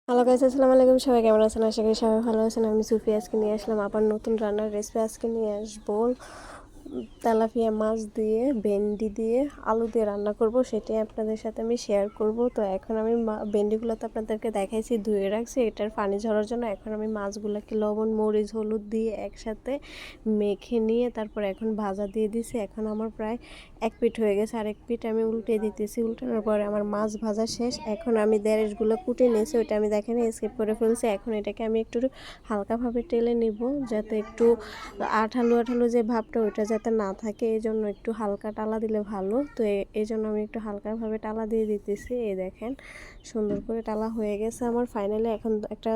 Hello guys, আসসালামু আলাইকুম। সবাই কেমন আছেন? আশা করি সবাই ভালো আছেন। আমি সুফি আজকে নিয়ে আসলাম আবার নতুন রান্নার রেসিপি। আজকে নিয়ে আসবো তেলাপিয়া মাছ দিয়ে ভেন্ডি দিয়ে আলু দিয়ে রান্না করব, সেটাই আপনাদের সাথে আমি শেয়ার করব। তো এখন আমি ভেন্ডিগুলো তো আপনাদেরকে দেখাইছি, ধুয়ে রাখছি এটার পানি ঝরার জন্য। এখন আমি মাছগুলোকে লবণ মরিচ হলুদ দিয়ে একসাথে মেখে নিয়ে তারপর এখন ভাজা দিয়ে দিছি। এখন আমার প্রায় এক পিঠ হয়ে গেছে, আরেক পিঠ আমি উল্টে দিতেছি। উল্টানোর পরে আমার মাছ ভাজা শেষ। এখন আমি দেরেশগুলো কুটে নিয়েছি, ওইটা আমি দেখেনি, স্কিপ করে ফেলছি। এখন এটাকে আমি একটু হালকাভাবে টেলে নিব, যাতে একটু আঠালো আঠালো যে ভাবটা ওইটা যাতে না থাকে, এই জন্য একটু হালকা টালা দিলে ভালো। তো এই জন্য আমি একটু হালকাভাবে টালা দিয়ে দিতেছি। এই দেখেন সুন্দর করে টালা হয়ে গেছে আমার। ফাইনালি এখন একটা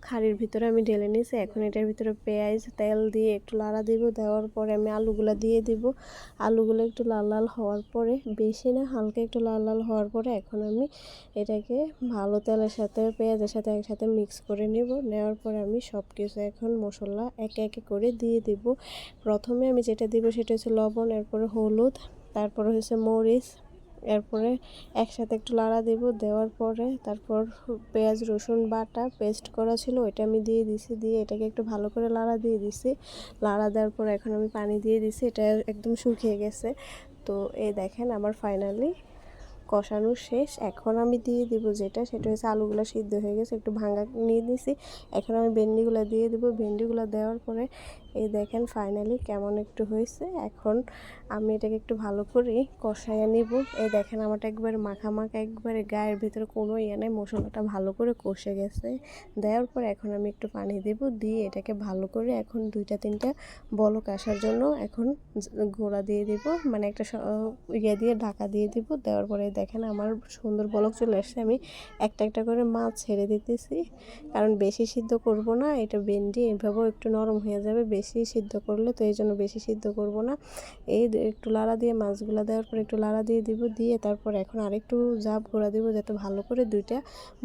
খাড়ির ভিতরে আমি ঢেলে নিয়েছি। এখন এটার ভিতরে পেঁয়াজ তেল দিয়ে একটু লাড়া দিব, দেওয়ার পরে আমি আলুগুলো দিয়ে দিব। আলুগুলো একটু লাল লাল হওয়ার পরে, বেশি না হালকা একটু লাল লাল হওয়ার পরে এখন আমি এটাকে ভালো তেলের সাথে পেঁয়াজের সাথে একসাথে মিক্স করে নেব। নেওয়ার পরে আমি সব কিছু এখন মশলা একে একে করে দিয়ে দিব। প্রথমে আমি যেটা দিব সেটা হচ্ছে লবণ, এরপরে হলুদ, তারপরে হচ্ছে মরিচ, এরপরে একসাথে একটু লাড়া দেব। দেওয়ার পরে তারপর পেঁয়াজ রসুন বাটা পেস্ট করা ছিল ওইটা আমি দিয়ে দিছি, দিয়ে এটাকে একটু ভালো করে লাড়া দিয়ে দিছি। লাড়া দেওয়ার পর এখন আমি পানি দিয়ে দিছি, এটা একদম শুকিয়ে গেছে। তো এই দেখেন আমার ফাইনালি কষানো শেষ। এখন আমি দিয়ে দিব যেটা, সেটা হচ্ছে আলুগুলো সিদ্ধ হয়ে গেছে, একটু ভাঙা নিয়ে দিছি। এখন আমি ভেন্ডিগুলো দিয়ে দিব। ভেন্ডিগুলো দেওয়ার পরে এই দেখেন ফাইনালি কেমন একটু হয়েছে। এখন আমি এটাকে একটু ভালো করে কষাইয়ে নিব। এই দেখেন আমারটা একবারে মাখা মাখা, একবারে গায়ের ভিতরে কোনো ইয়ে নেই, মশলাটা ভালো করে কষে গেছে। দেওয়ার পর এখন আমি একটু পানি দেব, দিয়ে এটাকে ভালো করে এখন 2-3টা বলক আসার জন্য এখন গোড়া দিয়ে দিব, মানে একটা ইয়ে দিয়ে ঢাকা দিয়ে দিব। দেওয়ার পরে দেখেন আমার সুন্দর বলক চলে আসছে। আমি একটা একটা করে মাছ ছেড়ে দিতেছি, কারণ বেশি সিদ্ধ করব না, এটা ভেন্ডি এভাবেও একটু নরম হয়ে যাবে বেশি সিদ্ধ করলে, তো এই জন্য বেশি সিদ্ধ করব না। এই একটু লাড়া দিয়ে মাছগুলো দেওয়ার পর একটু লাড়া দিয়ে দিব, দিয়ে তারপর এখন আরেকটু জাপ গোড়া দিব, যাতে ভালো করে 2টা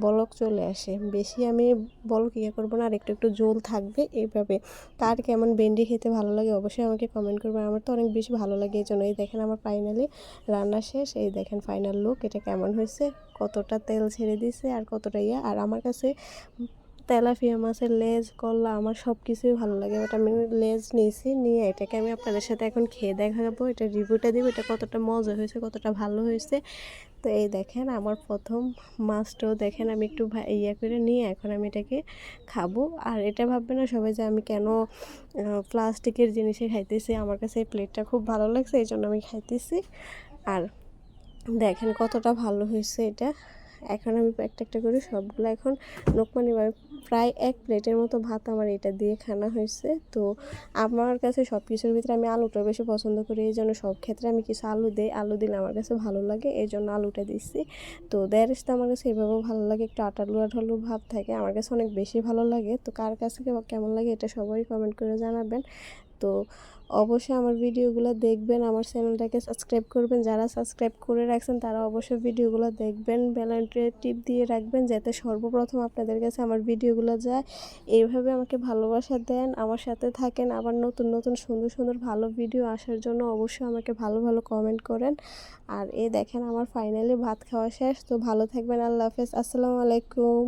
বলক চলে আসে। বেশি আমি বলক ইয়ে করবো না, আর একটু একটু ঝোল থাকবে এইভাবে। কার কেমন ভেন্ডি খেতে ভালো লাগে অবশ্যই আমাকে কমেন্ট করবেন। আমার তো অনেক বেশি ভালো লাগে, এই জন্য। এই দেখেন আমার ফাইনালি রান্না শেষ। এই দেখেন ফাইনাল লুক, এটা কেমন হয়েছে, কতটা তেল ছেড়ে দিছে আর কতটা ইয়ে। আর আমার কাছে তেলাপিয়া মাছের লেজ কল্লা আমার সব কিছুই ভালো লাগে, বাট আমি লেজ নিয়েছি, নিয়ে এটাকে আমি আপনাদের সাথে এখন খেয়ে দেখাবো, এটা রিভিউটা দিব, এটা কতটা মজা হয়েছে কতটা ভালো হয়েছে। তো এই দেখেন আমার প্রথম মাছটাও দেখেন আমি একটু ইয়ে করে নিয়ে এখন আমি এটাকে খাবো। আর এটা ভাববে না সবাই যে আমি কেন প্লাস্টিকের জিনিসে খাইতেছি, আমার কাছে এই প্লেটটা খুব ভালো লাগছে, এই জন্য আমি খাইতেছি। আর দেখেন কতটা ভালো হয়েছে এটা। এখন আমি একটা একটা করে সবগুলো এখন নোকমানি প্রায় 1 প্লেটের মতো ভাত আমার এটা দিয়ে খাওয়া হয়েছে। তো আমার কাছে সব কিছুর ভিতরে আমি আলুটা বেশি পছন্দ করি, এই জন্য সব ক্ষেত্রে আমি কিছু আলু দিই, আলু দিলে আমার কাছে ভালো লাগে, এই জন্য আলুটা দিচ্ছি। তো দেয়ারিসটা আমার কাছে এভাবেও ভালো লাগে, একটু আটালু আঠালু ভাব থাকে, আমার কাছে অনেক বেশি ভালো লাগে। তো কার কাছে কেমন লাগে এটা সবাই কমেন্ট করে জানাবেন। তো অবশ্যই আমার ভিডিওগুলো দেখবেন, আমার চ্যানেলটাকে সাবস্ক্রাইব করবেন, যারা সাবস্ক্রাইব করে রাখছেন তারা অবশ্যই ভিডিওগুলো দেখবেন, বেল আইকনটি টিপ দিয়ে রাখবেন যাতে সর্বপ্রথম আপনাদের কাছে আমার ভিডিওগুলো যায়। এইভাবে আমাকে ভালোবাসা দেন, আমার সাথে থাকেন, আবার নতুন নতুন সুন্দর সুন্দর ভালো ভিডিও আসার জন্য অবশ্যই আমাকে ভালো ভালো কমেন্ট করেন। আর এই দেখেন আমার ফাইনালি ভাত খাওয়া শেষ। তো ভালো থাকবেন, আল্লাহ হাফেজ, আসসালামু আলাইকুম।